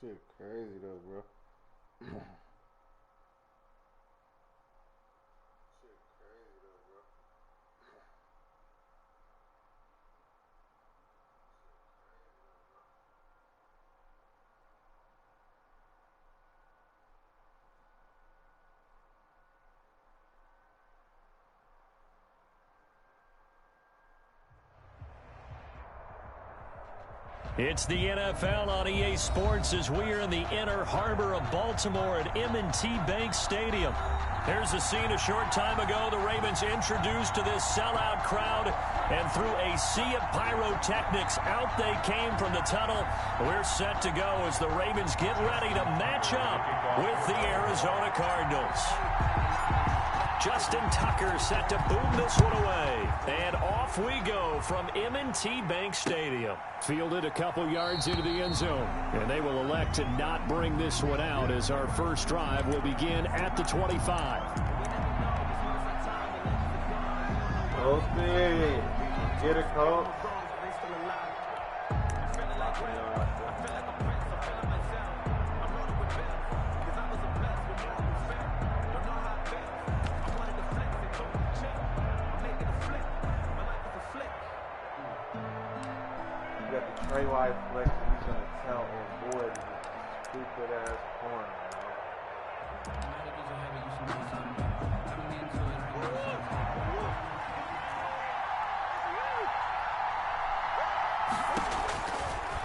Shit crazy though, bro. It's the NFL on EA Sports as we are in the inner harbor of Baltimore at M&T Bank Stadium. Here's a scene a short time ago. The Ravens introduced to this sellout crowd, and through a sea of pyrotechnics, out they came from the tunnel. We're set to go as the Ravens get ready to match up with the Arizona Cardinals. Justin Tucker set to boom this one away. And off we go from M&T Bank Stadium. Fielded a couple yards into the end zone. And they will elect to not bring this one out as our first drive will begin at the 25. Kobe, get it, Coach. Trey White flex, he's going to tell on board his stupid ass corner.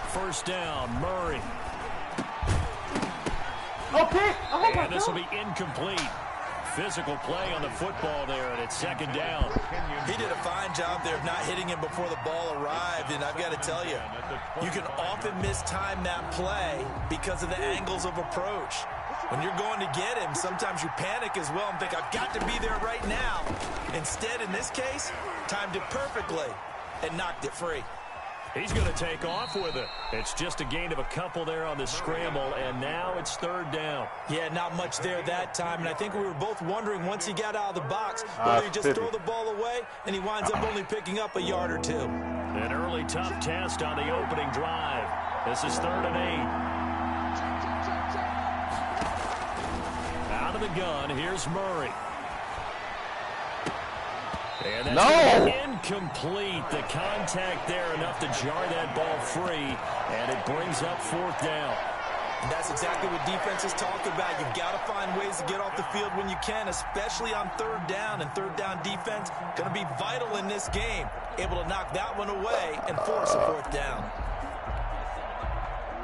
First down, Murray. Okay. Oh, and this will be incomplete. Physical play on the football there, and it's second down. He did a fine job there of not hitting him before the ball arrived, and I've got to tell you, you can often mistime that play because of the angles of approach. When you're going to get him, sometimes you panic as well and think, I've got to be there right now. Instead, in this case, timed it perfectly and knocked it free. He's going to take off with it. It's just a gain of a couple there on the scramble, and now it's third down. Yeah, not much there that time, and I think we were both wondering once he got out of the box whether he just throw the ball away, and he winds up only picking up a yard or two. An early tough test on the opening drive. This is 3rd and 8. Out of the gun, here's Murray. And that's incomplete. The contact there enough to jar that ball free, and it brings up 4th down. That's exactly what defenses talk about. You've got to find ways to get off the field when you can, especially on 3rd down. And 3rd down defense going to be vital in this game. Able to knock that one away and force a 4th down.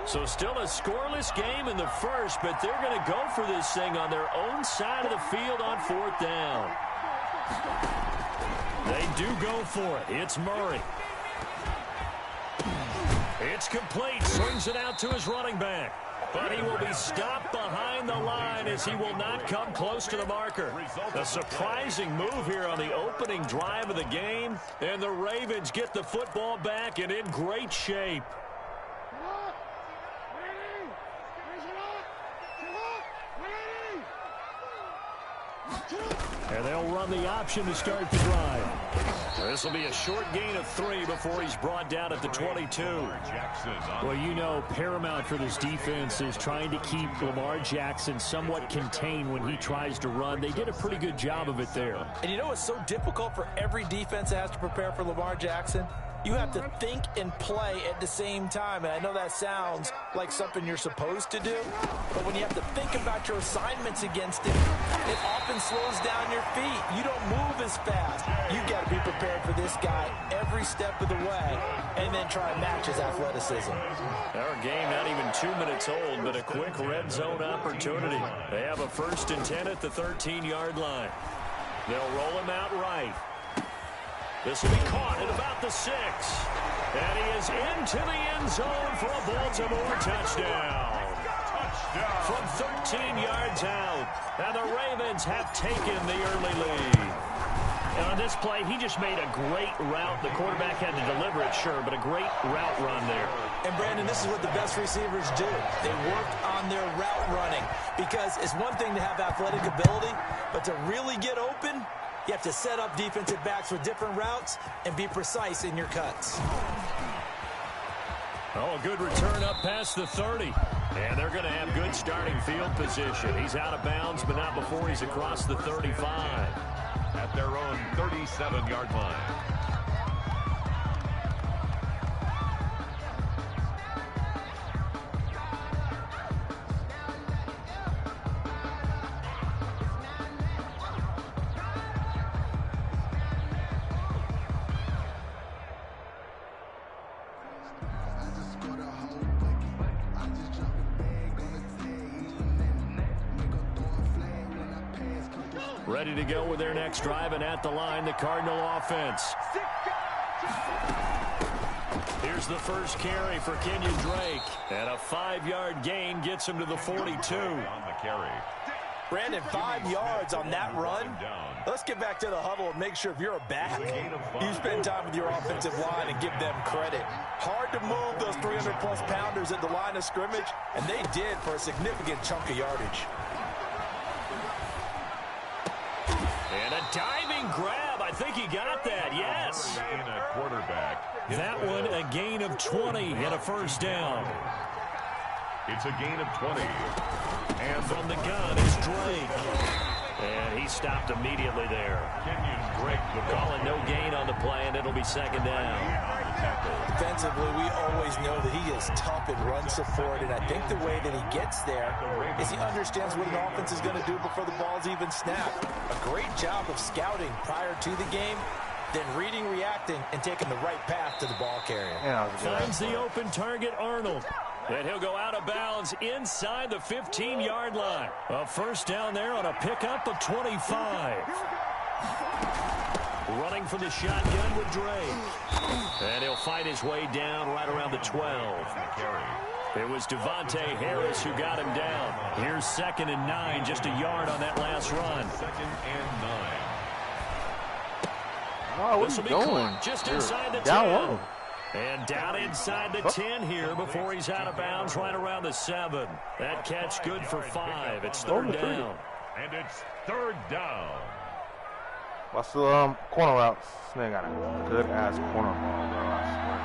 So still a scoreless game in the first, but they're going to go for this thing on their own side of the field on 4th down. They do go for it. It's Murray. It's complete. Swings it out to his running back. But he will be stopped behind the line as he will not come close to the marker. A surprising move here on the opening drive of the game. And the Ravens get the football back and in great shape. And they'll run the option to start the drive. This will be a short gain of 3 before he's brought down at the 22. Well, you know, paramount for this defense is trying to keep Lamar Jackson somewhat contained when he tries to run. They did a pretty good job of it there. And you know it's so difficult for every defense that has to prepare for Lamar Jackson? You have to think and play at the same time. And I know that sounds like something you're supposed to do, but when you have to think about your assignments against him, it often slows down your feet. You don't move as fast. You've got to be prepared for this guy every step of the way and then try and match his athleticism. Our game not even 2 minutes old, but a quick red zone opportunity. They have a 1st and 10 at the 13-yard line. They'll roll him out right. This will be caught at about the 6. And he is into the end zone for a Baltimore touchdown. From 13 yards out. And the Ravens have taken the early lead. And on this play, he just made a great route. The quarterback had to deliver it, sure, but a great route run there. And, Brandon, this is what the best receivers do. They work on their route running. Because it's one thing to have athletic ability, but to really get open, you have to set up defensive backs with different routes and be precise in your cuts. Oh, a good return up past the 30. And they're going to have good starting field position. He's out of bounds, but not before he's across the 35. At their own 37-yard line. Ready to go with their next drive, and at the line, the Cardinal offense. Here's the first carry for Kenyon Drake. And a 5-yard gain gets him to the 42. On the carry. Brandon, 5 yards on that run. Let's get back to the huddle and make sure if you're a back, you spend time with your offensive line and give them credit. Hard to move those 300-plus pounders at the line of scrimmage, and they did for a significant chunk of yardage. And a diving grab. I think he got that, yes. And a quarterback. That one a gain of 20 and a first down. It's a gain of 20. And from the gun, it's Drake. And he stopped immediately there. Kenyon Drake. Calling no gain on the play, and it'll be second down. Defensively, we always know that he is tough and run support, and I think the way that he gets there is he understands what an offense is going to do before the ball's even snapped. A great job of scouting prior to the game, then reading, reacting, and taking the right path to the ball carrier. Finds the open target, Arnold. And he'll go out of bounds inside the 15-yard line. A first down there on a pickup of 25. Running for the shotgun with Drake. And he'll fight his way down right around the 12. It was Devontae Harris who got him down. Here's 2nd and 9, just a yard on that last run. 2nd and 9. Oh, what are you doing? Just inside the 10. Down low. And down inside the 10 here before he's out of bounds right around the 7. That catch good for 5. It's 3rd down. And it's 3rd down. What's the corner route? This nigga got a good-ass corner ball, bro. I swear to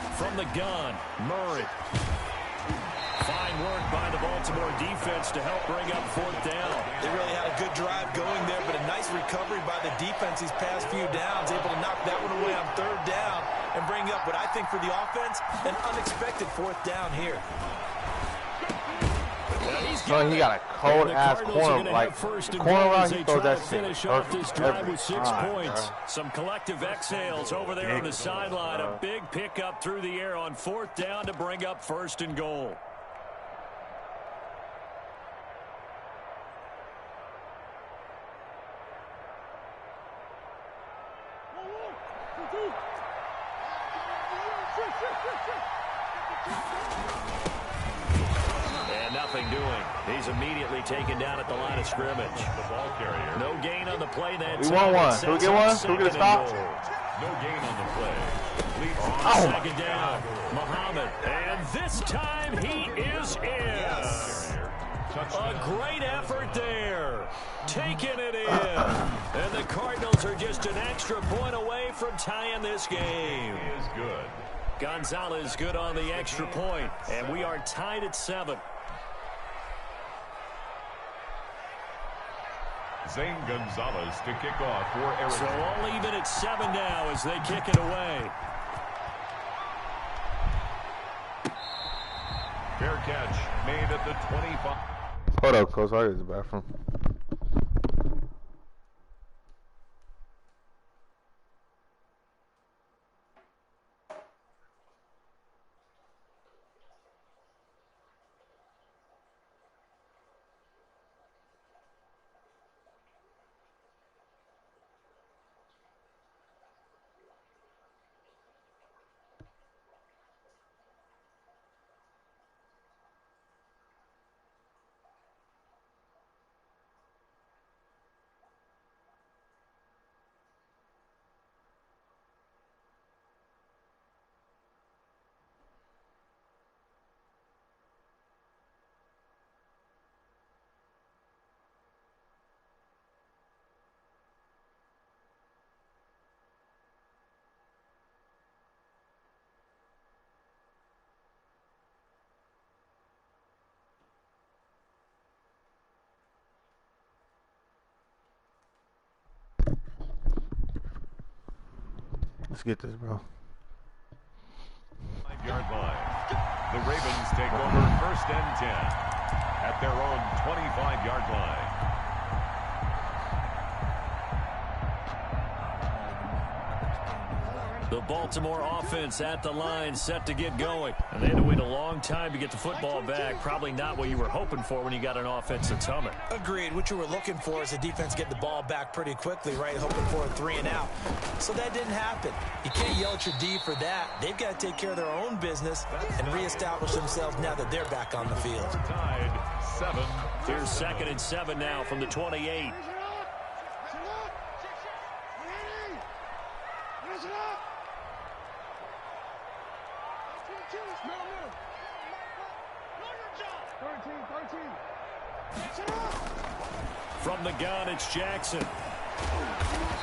God. From the gun, Murray. Fine work by the Baltimore defense to help bring up 4th down. They really had a good drive going there, but a nice recovery by the defense these past few downs, able to knock that one away on 3rd down and bring up what I think for the offense, an unexpected 4th down here. So he got a cold-ass corner, like, corner route, he throws that shit finish off this drive every with 6 time, points. Bro. Some collective exhales over there on the sideline. A big pickup through the air on 4th down to bring up 1st and goal. And nothing doing. He's immediately taken down at the line of scrimmage. The ball carrier. No gain on the play that We time. want one. Can we get one? Can we get a stop? No gain on the play. Oh, my 2nd down, Muhammad. And this time he is in. A great effort there. Taking it in. And the Cardinals are just an extra point away from tying this game. Is good. Gonzalez good on the extra point. And we are tied at 7. Zane Gonzalez to kick off for Arizona. So all even at 7 now as they kick it away. Fair catch made at the 25. Hold up, Coach. I use the bathroom. Let's get this, bro. 5-yard line. The Ravens take over 1st and 10 at their own 25-yard line. The Baltimore offense at the line, set to get going. And they had to wait a long time to get the football back. Probably not what you were hoping for when you got an offense that's humming. Agreed. What you were looking for is the defense getting the ball back pretty quickly, right? Hoping for a 3-and-out. So that didn't happen. You can't yell at your D for that. They've got to take care of their own business and reestablish themselves now that they're back on the field. Tied 7. Here's 2nd and 7 now from the 28. From the gun, it's Jackson.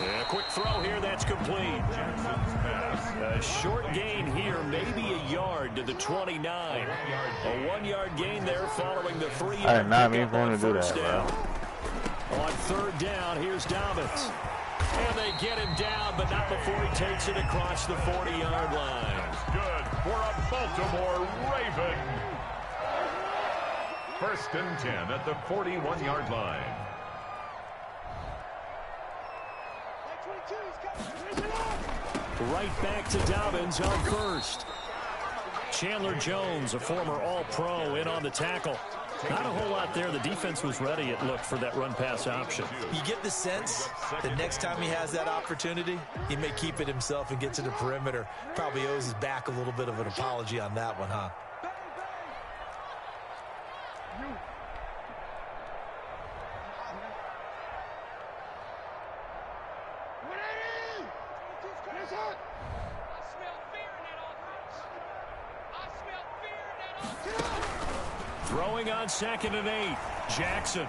And a quick throw here, that's complete. A short gain here, maybe a yard to the 29. A 1-yard gain there following the 3-yard I did not mean pickup for him on to do first that, down. On 3rd down, here's Dobbins. And they get him down, but not before he takes it across the 40-yard line. Good for a Baltimore Raven. 1st and 10 at the 41-yard line. Right back to Dobbins on 1st. Chandler Jones, a former All-Pro, in on the tackle. Not a whole lot there. The defense was ready, it looked, for that run-pass option. You get the sense that next time he has that opportunity, he may keep it himself and get to the perimeter. Probably owes his back a little bit of an apology on that one, huh? Throwing on 2nd and 8, Jackson.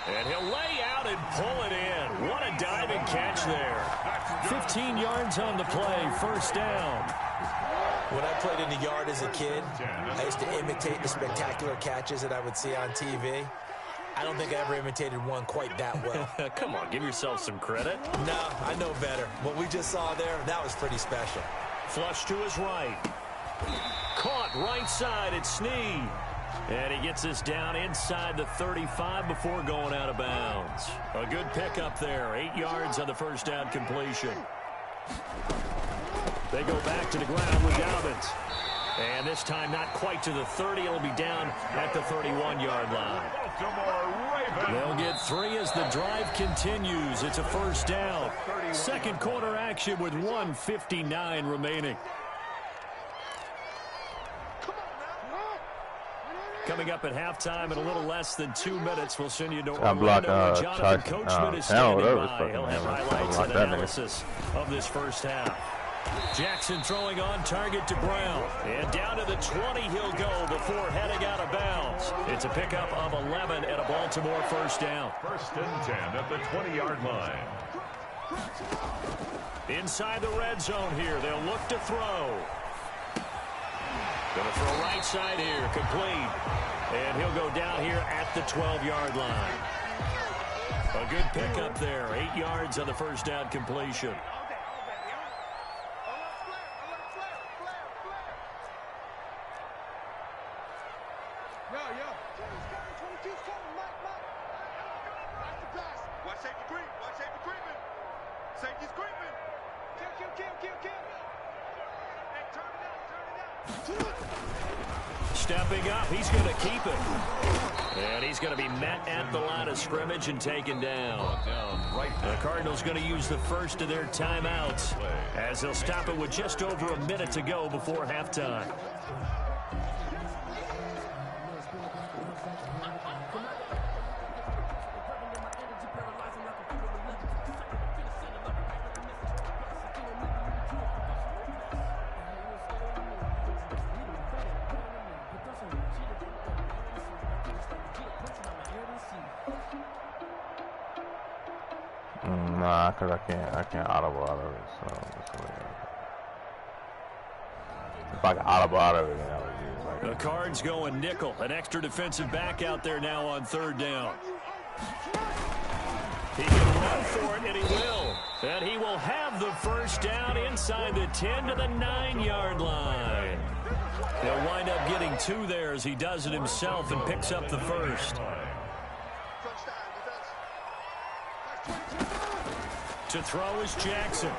And he'll lay out and pull it in. What a diving catch there. 15 yards on the play, 1st down. When I played in the yard as a kid, I used to imitate the spectacular catches that I would see on TV. I don't think I ever imitated one quite that well. Come on, give yourself some credit. No, I know better. What we just saw there, that was pretty special. Flush to his right. Caught right side at Snead. And he gets us down inside the 35 before going out of bounds. A good pickup there. 8 yards on the 1st down completion. They go back to the ground with Dobbins. And this time not quite to the 30. It'll be down at the 31-yard line. They'll get 3 as the drive continues. It's a 1st down. 2nd quarter action with 1:59 remaining. Coming up at halftime in a little less than 2 minutes, we'll send you to Orlando where Jonathan Coachman is standing by. He'll have highlights and analysis of this 1st half. Jackson throwing on target to Brown. And down to the 20 he'll go before heading out of bounds. It's a pickup of 11 and a Baltimore 1st down. 1st and 10 at the 20-yard line. Inside the red zone here. They'll look to throw. Going to throw right side here, complete. And he'll go down here at the 12-yard line. A good pickup there, 8 yards on the 1st down completion. Stepping up, he's going to keep it. And he's going to be met at the line of scrimmage and taken down. The Cardinals going to use the first of their timeouts as they'll stop it with just over a minute to go before halftime. Nah, because I can't audible out of it. So if I can audible out of it, then I would use like the Cards going nickel. An extra defensive back out there now on 3rd down. He can run for it, and he will. And he will have the first down inside the 10 to the 9-yard line. He'll wind up getting 2 there as he does it himself and picks up the first. To throw is Jackson.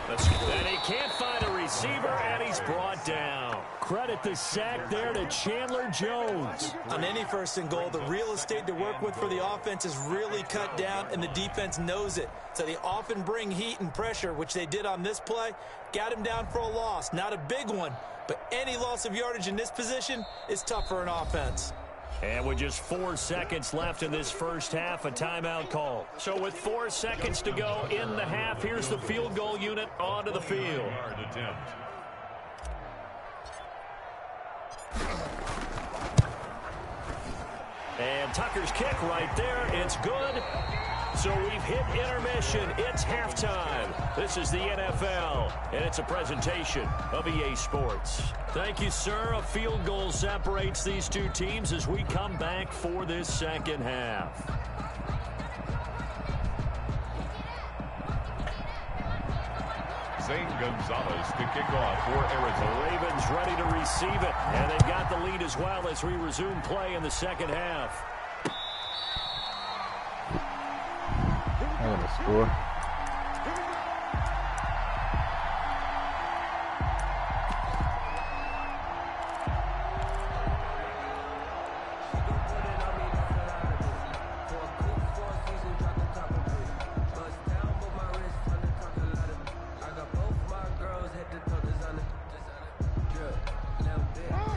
And he can't find a receiver, and he's brought down. Credit the sack there to Chandler Jones. On any 1st and goal, the real estate to work with for the offense is really cut down, and the defense knows it. So they often bring heat and pressure, which they did on this play. Got him down for a loss. Not a big one, but any loss of yardage in this position is tough for an offense. And with just 4 seconds left in this first half, a timeout call. So with 4 seconds to go in the half, here's the field goal unit onto the field. And Tucker's kick right there. It's good. So we've hit intermission. It's halftime. This is the NFL, and it's a presentation of EA Sports. Thank you, sir. A field goal separates these two teams as we come back for this second half. Zane Gonzalez to kick off for Arizona. The Ravens ready to receive it, and they've got the lead as well as we resume play in the second half. I'm going to score.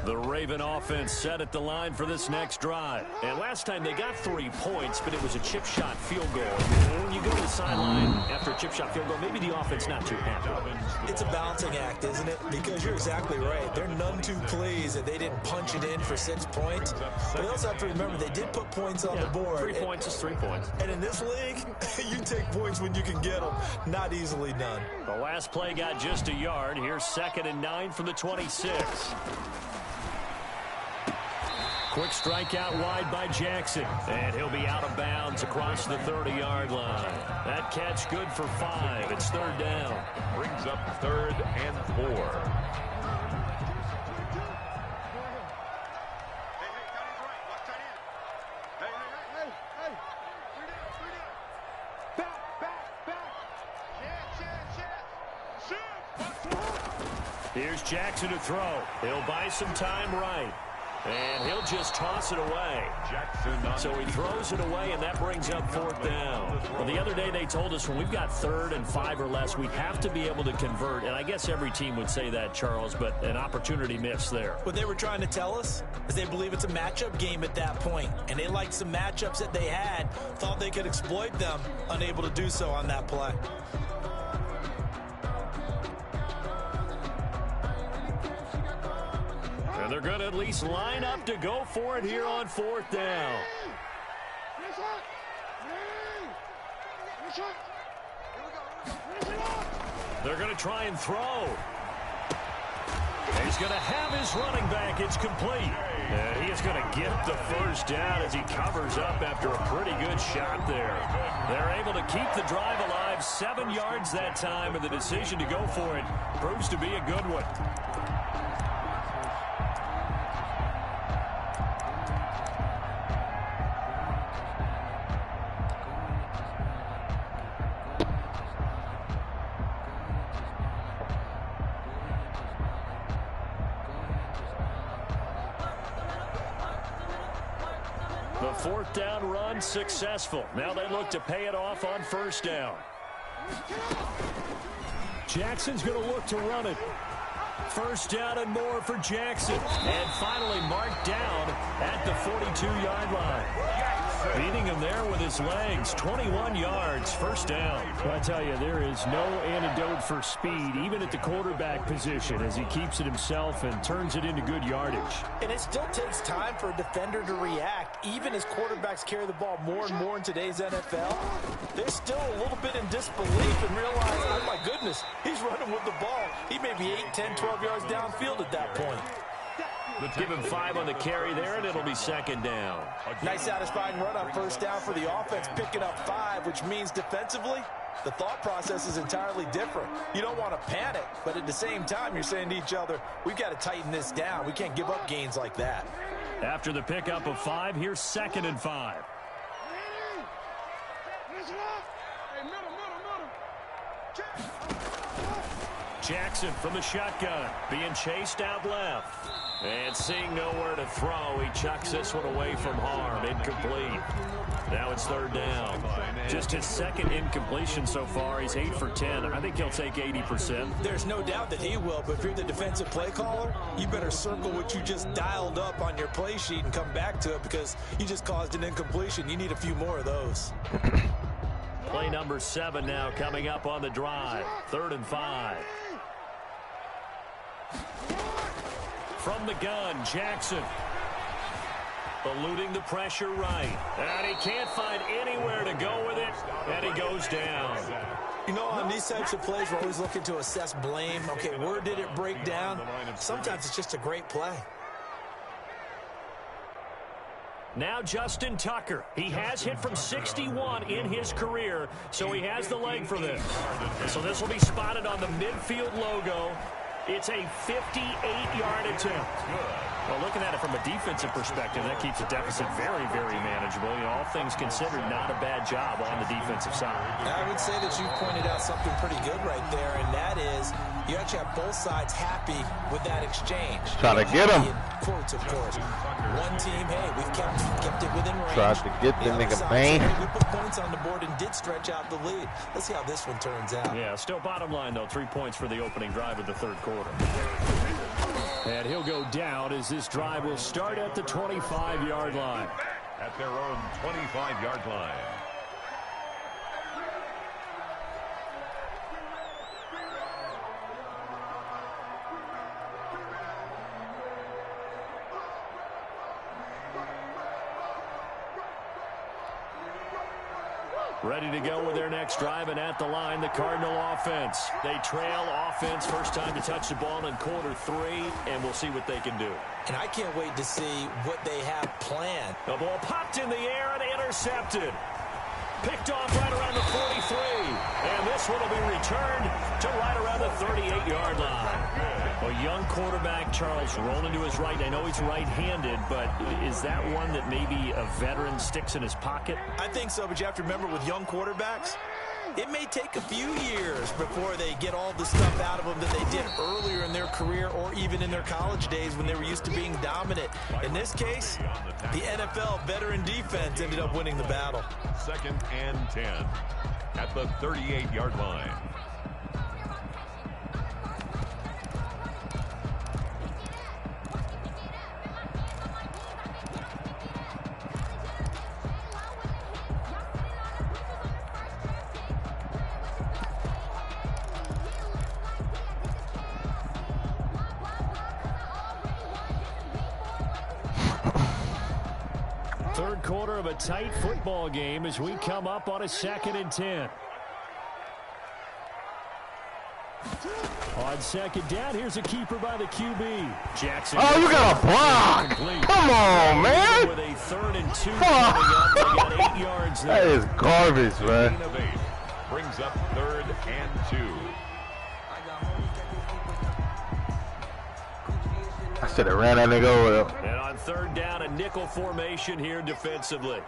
The Raven offense set at the line for this next drive. And last time they got 3 points, but it was a chip shot field goal. When you go to the sideline after a chip shot field goal, maybe the offense not too happy. It's a balancing act, isn't it? Because you're exactly right. They're none too pleased that they didn't punch it in for 6 points. But they also have to remember they did put points on the board. 3 points is 3 points. And in this league, you take points when you can get them. Not easily done. The last play got just a yard. Here's 2nd and 9 from the 26. Quick strike out wide by Jackson. And he'll be out of bounds across the 30-yard line. That catch good for 5. It's 3rd down. Brings up 3rd and 4. Here's Jackson to throw. He'll buy some time right. And he'll just toss it away. So he throws it away, and that brings up 4th down. Well, the other day they told us when we've got 3rd and 5 or less, we have to be able to convert. And I guess every team would say that, Charles, but an opportunity missed there. What they were trying to tell us is they believe it's a matchup game at that point. And they liked some matchups that they had, thought they could exploit them, unable to do so on that play. And they're going to at least line up to go for it here on 4th down. They're going to try and throw. He's going to have his running back. It's complete. And he is going to get the first down as he covers up after a pretty good shot there. They're able to keep the drive alive. 7 yards that time, and the decision to go for it proves to be a good one. The 4th down run successful. Now they look to pay it off on 1st down. Jackson's going to look to run it. 1st down and more for Jackson. And finally marked down at the 42-yard line. Beating him there with his legs. 21 yards, 1st down. Well, I tell you, there is no antidote for speed, even at the quarterback position, as he keeps it himself and turns it into good yardage. And it still takes time for a defender to react. Even as quarterbacks carry the ball more and more in today's NFL, they're still a little bit in disbelief and realize, oh my goodness, he's running with the ball. He may be 8, 10, 12 yards downfield at that point. Give him 5 on the carry there, and it'll be 2nd down. Nice satisfying run on 1st down for the offense, picking up 5, which means defensively, The thought process is entirely different. You don't want to panic, but at the same time, you're saying to each other, we've got to tighten this down. We can't give up gains like that. After the pickup of 5, here's 2nd and 5. Jackson from the shotgun, being chased out left. And seeing nowhere to throw, he chucks this one away from harm. Incomplete. Now it's 3rd down. Just his 2nd incompletion so far. He's 8 for 10. I think he'll take 80%. There's no doubt that he will, but if you're the defensive play caller, you better circle what you just dialed up on your play sheet and come back to it because you just caused an incompletion. You need a few more of those. Play number 7 now coming up on the drive. 3rd and 5. From the gun, Jackson. Eluding the pressure right. And he can't find anywhere to go with it. And he goes down. You know, on these types of plays, we're always looking to assess blame. Okay, where did it break down? Sometimes it's just a great play. Now Justin Tucker. He has hit from 61 in his career, so he has the leg for this. So this will be spotted on the midfield logo. It's a 58-yard attempt. Well, looking at it from a defensive perspective, that keeps the deficit very, very manageable. You know, all things considered, not a bad job on the defensive side. I would say that you pointed out something pretty good right there, and that is you actually have both sides happy with that exchange. Try to get him. Quotes, of course. One team, hey, we've kept it within range. Tried to get the nigga bang. We put points on the board and did stretch out the lead. Let's see how this one turns out. Yeah, still bottom line, though. 3 points for the opening drive of the 3rd quarter. And he'll go down as this drive will start at the 25-yard line. At their own 25-yard line. Ready to go with their next drive, and at the line, the Cardinal offense. They trail offense, first time to touch the ball in quarter 3, and we'll see what they can do. And I can't wait to see what they have planned. The ball popped in the air and intercepted. Picked off right around the 43. And this one will be returned to right around the 38-yard line. A young quarterback, Charles, rolling to his right. I know he's right-handed, but is that one that maybe a veteran sticks in his pocket? I think so, but you have to remember with young quarterbacks, it may take a few years before they get all the stuff out of them that they did earlier in their career or even in their college days when they were used to being dominant. In this case, the NFL veteran defense ended up winning the battle. 2nd and 10 at the 38-yard line. Third quarter of a tight football game as we come up on a 2nd and 10. On 2nd down, here's a keeper by the QB. Jackson. Oh, you got a block. Come on, man. With a 3rd and 2 coming up. They got 8 yards there. That is garbage, man. Brings up 3rd and 2. I should have ran that nigga over there. And on 3rd down, a nickel formation here defensively.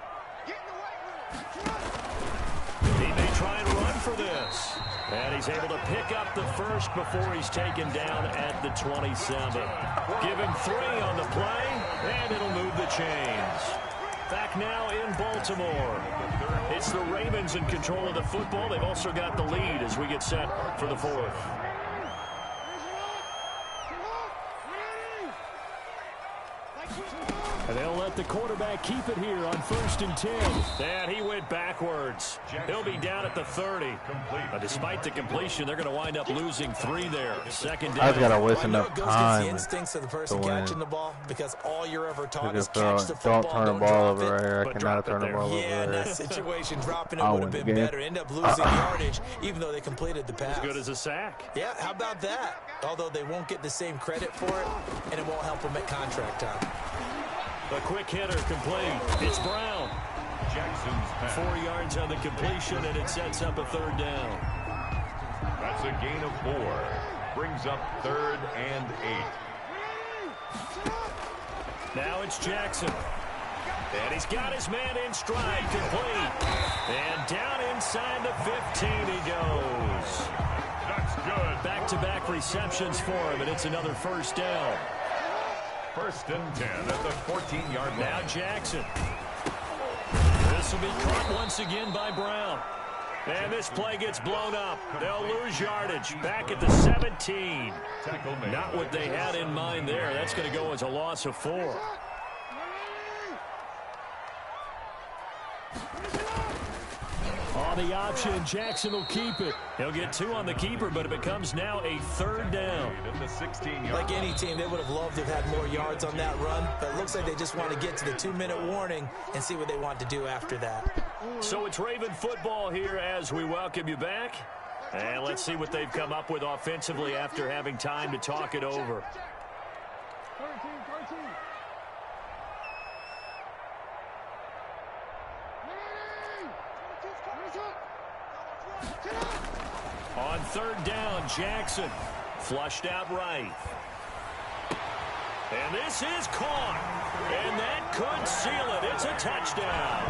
He may try and run for this. And he's able to pick up the first before he's taken down at the 27. Give him 3 on the play, and it'll move the chains. Back now in Baltimore. It's the Ravens in control of the football. They've also got the lead as we get set for the 4th. And they'll let the quarterback keep it here on 1st and 10. And he went backwards. He'll be down at the 30. But despite the completion, they're going to wind up losing 3 there. 2nd down. I just got to waste enough time. The instincts of the person catching the ball, because all you're ever taught is Don't catch the football. Don't turn the ball over right here. I cannot turn the ball over Yeah, in there. that situation, dropping it would have been better. End up losing yardage, even though they completed the pass. As good as a sack. Yeah, how about that? Although they won't get the same credit for it, and it won't help them at contract time. The quick hitter complete. It's Brown. Jackson's pass. 4 yards on the completion, and it sets up a 3rd down. That's a gain of 4. Brings up 3rd and 8. Now it's Jackson. And he's got his man in stride, complete. And down inside the 15 he goes. That's good. Back-to-back receptions for him, and it's another 1st down. 1st and 10 at the 14-yard line. Now Jackson. This will be caught once again by Brown. And this play gets blown up. They'll lose yardage. Back at the 17. Not what they had in mind there. That's going to go as a loss of 4. On the option, Jackson will keep it. He'll get 2 on the keeper, but it becomes now a 3rd down. Like any team, they would have loved to have had more yards on that run, but it looks like they just want to get to the 2-minute warning and see what they want to do after that. So it's Raven football here as we welcome you back. And let's see what they've come up with offensively after having time to talk it over. On 3rd down, Jackson flushed out right. And this is caught. And that could seal it. It's a touchdown.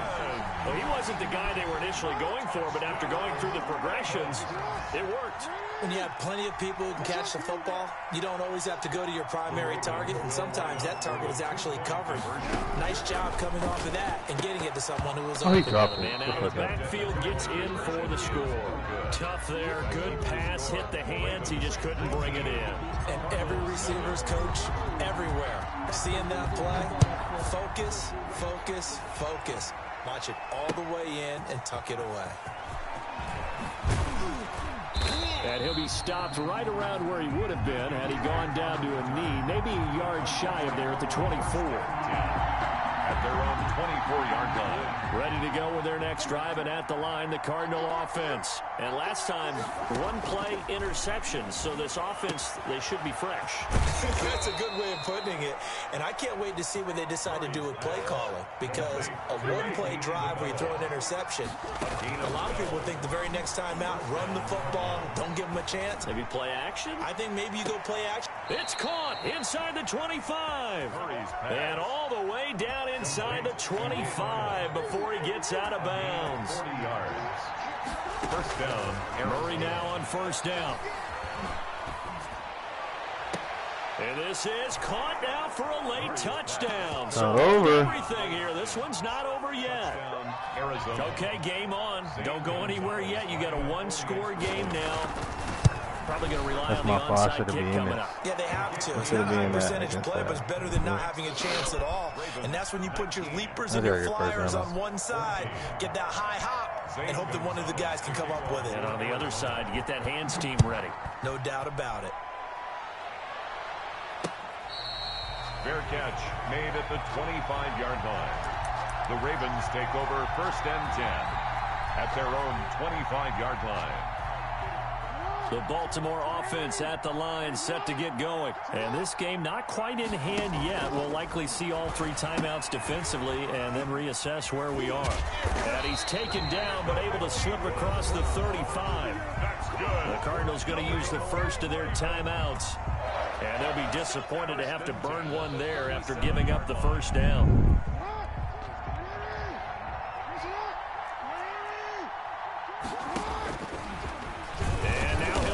Well, he wasn't the guy they were initially going for, but after going through the progressions, it worked. When you have plenty of people who can catch the football, you don't always have to go to your primary target, and sometimes that target is actually covered. Nice job coming off of that and getting it to someone who was open. Man out of the backfield gets in for the score. Tough there, good pass, hit the hands, he just couldn't bring it in. And every receiver's coach everywhere, seeing that play, focus, focus, focus. Watch it all the way in and tuck it away. And he'll be stopped right around where he would have been had he gone down to a knee, maybe a yard shy of there at the 24. At their own 24-yard line. Ready to go with their next drive, and at the line, the Cardinal offense. And last time, 1-play interception, so this offense, they should be fresh. That's a good way of putting it. And I can't wait to see what they decide to do with play calling, because a 1-play drive where you throw an interception, a lot of people think the very next time out, run the football, don't give them a chance. Maybe play action? I think maybe you go play action. It's caught inside the 25. And all the way down inside the 25 before he gets out of bounds. 40 yards. 1st down. Murray now on 1st down. And this is caught now for a late touchdown. So over. Everything here. This one's not over yet. Arizona. Okay, game on. Don't go anywhere yet. You got a 1-score game now. Probably going to rely on the onside kick coming up. Yeah, they have to. It's not a high percentage play, but it's better than not having a chance at all. And that's when you put your leapers and your flyers on one side, get that high hop, and hope that one of the guys can come up with it. And on the other side, you get that hands team ready. No doubt about it. Fair catch made at the 25-yard line. The Ravens take over 1st and 10 at their own 25-yard line. The Baltimore offense at the line, set to get going. And this game not quite in hand yet. We'll likely see all 3 timeouts defensively and then reassess where we are. And he's taken down, but able to slip across the 35. That's good. The Cardinals going to use the first of their timeouts. And they'll be disappointed to have to burn one there after giving up the 1st down.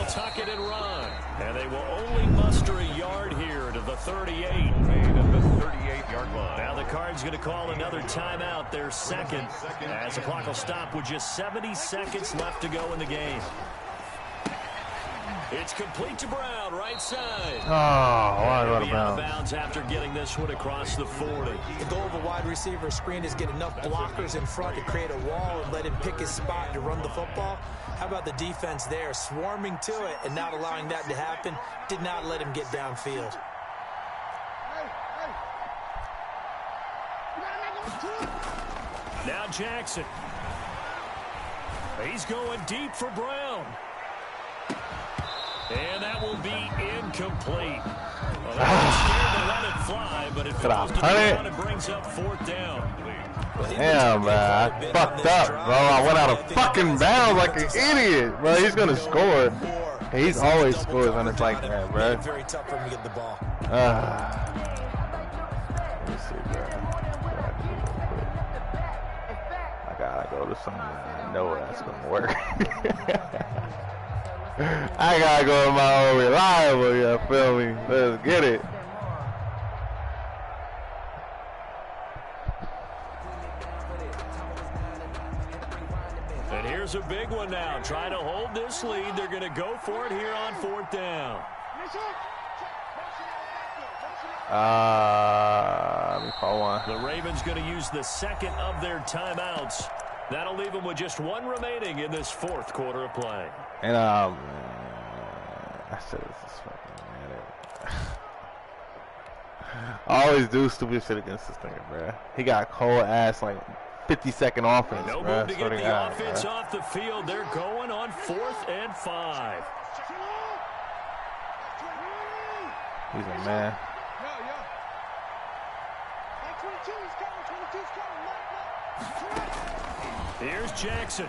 Tuck it and run. And they will only muster a yard here to the 38. Made at the 38-yard line. Now the Cards going to call another timeout, their second, as the clock will stop with just 70 seconds left to go in the game. It's complete to Brown, right side. Oh, out of bounds. bounds After getting this one across the 40. The goal of a wide receiver screen is get enough blockers in front to create a wall and let him pick his spot to run the football. How about the defense there, swarming to it and not allowing that to happen? Did not let him get downfield. Now Jackson. He's going deep for Brown. And that will be incomplete. Well, they were scared to let it fly, but it falls to the ground and brings up 4th down. Damn, bro. I fucked up, bro. I went out of fucking bounds like an idiot, bro. He's gonna score. He's always scores when it's like that, bro. Very tough for him to get the ball. Let me see, bro. I gotta go to something. I know that's gonna work. I gotta go to my own reliable, you feel me? Let's get it. And here's a big one now. Trying to hold this lead. They're going to go for it here on 4th down. Let me call one. The Ravens going to use the second of their timeouts. That'll leave them with just one remaining in this 4th quarter of play. And I said this is fucking man. I always do stupid shit against this thing, bro. He got cold ass like 50-second offense. No bro. move to get the offense off the field. They're going on 4th and 5. He's a man. Here's Jackson.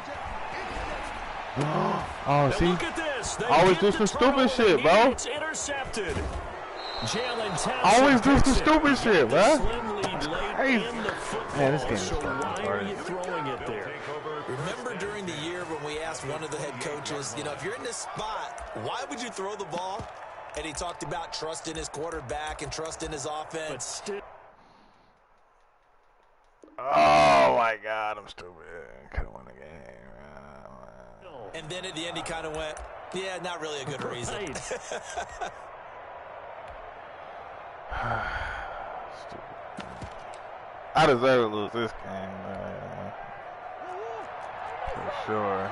Oh, see? Look at this. They always get do the some stupid turnover. shit, bro. It's intercepted. Jalen Townsend Always do some picks it. stupid shit, bro. Slim lead late Crazy. in the football. Man, this game is So fucking why are you retarded. throwing it there? Remember during the year when we asked one of the head coaches, you know, if you're in this spot, why would you throw the ball? And he talked about trusting his quarterback and trusting his But offense. still, Oh my God, I'm stupid. Could have won the game. And then at the end he kind of went, yeah, not really a good reason. right. Stupid. I deserve to lose this game, man. For sure.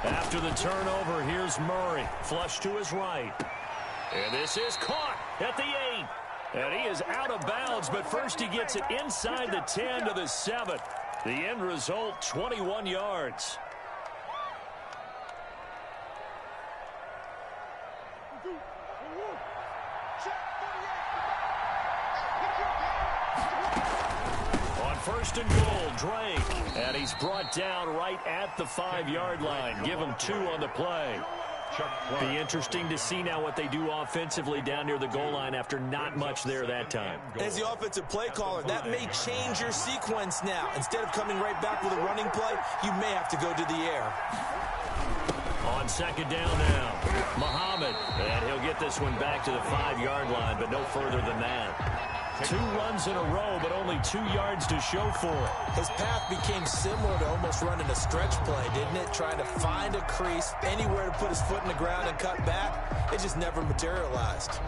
After the turnover, here's Murray. Flush to his right. And this is caught at the 8. And he is out of bounds, but first he gets it inside the 10 to the 7. The end result, 21 yards. On 1st and goal, Drake. And he's brought down right at the 5-yard line. Give him 2 on the play. Be interesting to see now what they do offensively down near the goal line after not much there that time. As the offensive play caller, that may change your sequence now. Instead of coming right back with a running play, you may have to go to the air. On 2nd down now, Muhammad. And he'll get this one back to the 5-yard line, but no further than that. 2 runs in a row, but only 2 yards to show for it. His path became similar to almost running a stretch play, didn't it? Trying to find a crease, anywhere to put his foot in the ground and cut back. It just never materialized.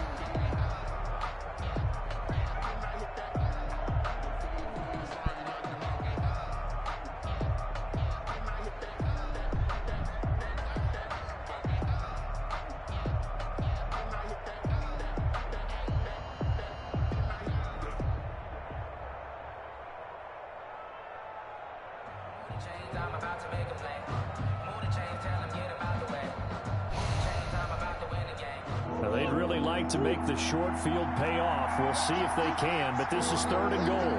They'd really like to make the short field pay off. We'll see if they can, but this is 3rd and goal.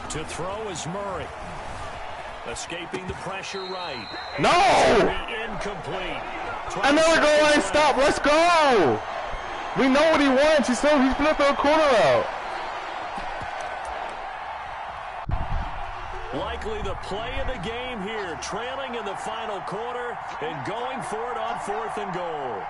To throw is Murray. Escaping the pressure right. No! Incomplete. Another goal line stop. Let's go. We know what he wants. He's flipped the corner out. Likely the play of the game here. Trailing in the final quarter and going for it on 4th and goal.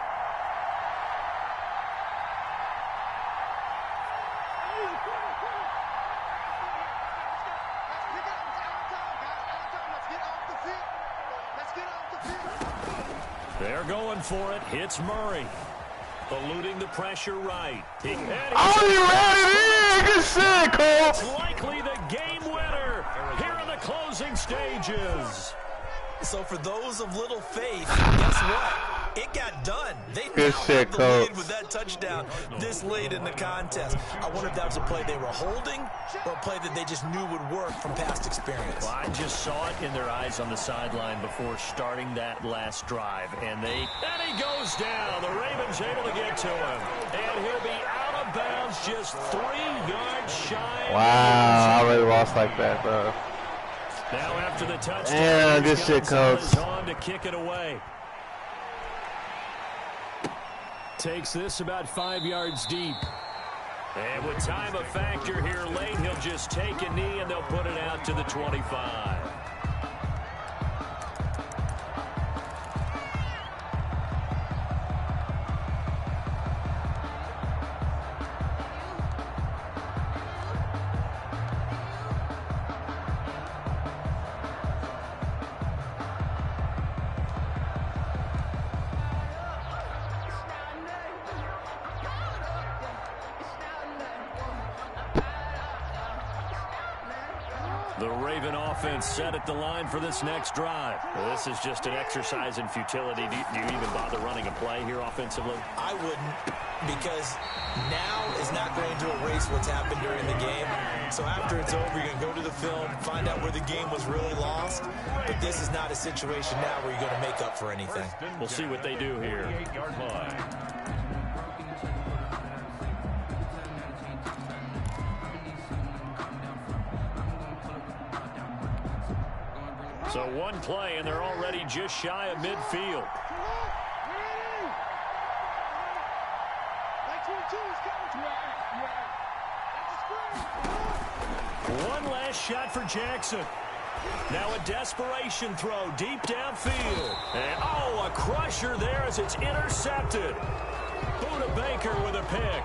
They're going for it. Hits Murray. Eluding the pressure right. Oh, he ran it in. Good shit, Cole. It's likely the game winner here in the closing stages. So for those of little faith, guess what? it got done. They Good now shit, have the lead Coach. with that touchdown this late in the contest. I wonder if that was a play they were holding or a play that they just knew would work from past experience. Well, I just saw it in their eyes on the sideline before starting that last drive, and he goes down. The Ravens able to get to him, and he'll be out of bounds just 3 yards shy. Wow, I really lost like that, bro. Now after the touchdown, Yeah, good shit, Coach. on to kick it away. Takes this about 5 yards deep. And with time a factor here late, he'll just take a knee and they'll put it out to the 25. The Raven offense set at the line for this next drive. Well, this is just an exercise in futility. Do you even bother running a play here offensively? I wouldn't, because now is not going to erase what's happened during the game. So after it's over, you're going to go to the film, find out where the game was really lost. But this is not a situation now where you're going to make up for anything. We'll see what they do here. 48-yard line. So one play, and they're already just shy of midfield. One last shot for Jackson. Now a desperation throw deep downfield. And, a crusher there as it's intercepted. Buda Baker with a pick.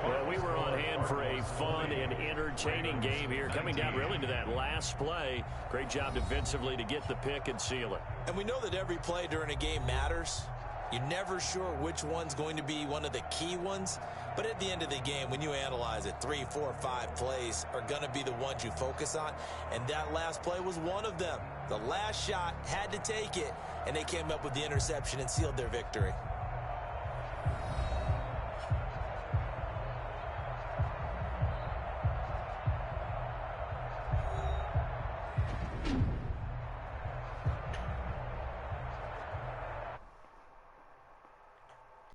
Well, we were on hand for a fun and entertaining game here, coming down really to that last play. Great job defensively to get the pick and seal it. And we know that every play during a game matters. You're never sure which one's going to be one of the key ones. But at the end of the game, when you analyze it, 3, 4, 5 plays are going to be the ones you focus on. And that last play was one of them. The last shot had to take it, and they came up with the interception and sealed their victory.